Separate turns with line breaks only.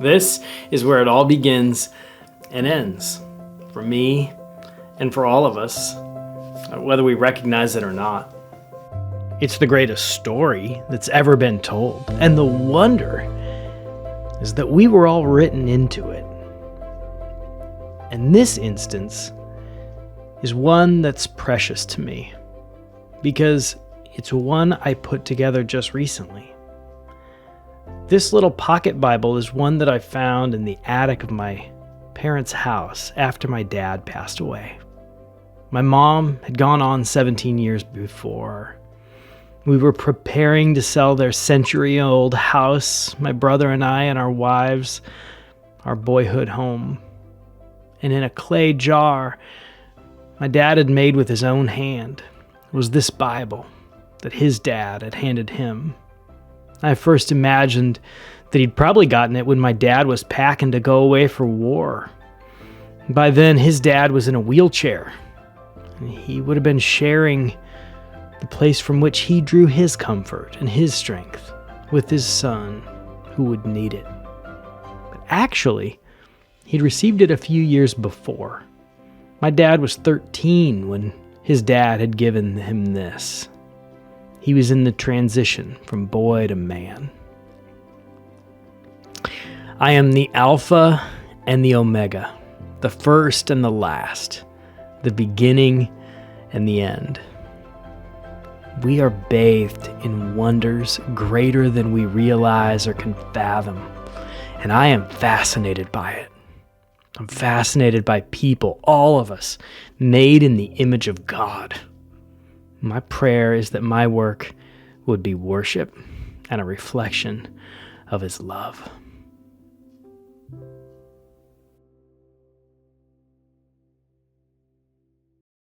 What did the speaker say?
This is where it all begins and ends, for me and for all of us, whether we recognize it or not. It's the greatest story that's ever been told, and the wonder is that we were all written into it. And this instance is one that's precious to me, because it's one I put together just recently. This little pocket Bible is one that I found in the attic of my parents' house after my dad passed away. My mom had gone on 17 years before. We were preparing to sell their century-old house, my brother and I and our wives, our boyhood home. And in a clay jar my dad had made with his own hand was this Bible that his dad had handed him. I first imagined that he'd probably gotten it when my dad was packing to go away for war. By then, his dad was in a wheelchair, and he would have been sharing the place from which he drew his comfort and his strength with his son, who would need it. But actually, he'd received it a few years before. My dad was 13 when his dad had given him this. He was in the transition from boy to man. I am the Alpha and the Omega, the first and the last, the beginning and the end. We are bathed in wonders greater than we realize or can fathom, and I am fascinated by it. I'm fascinated by people, all of us, made in the image of God. My prayer is that my work would be worship and a reflection of His love.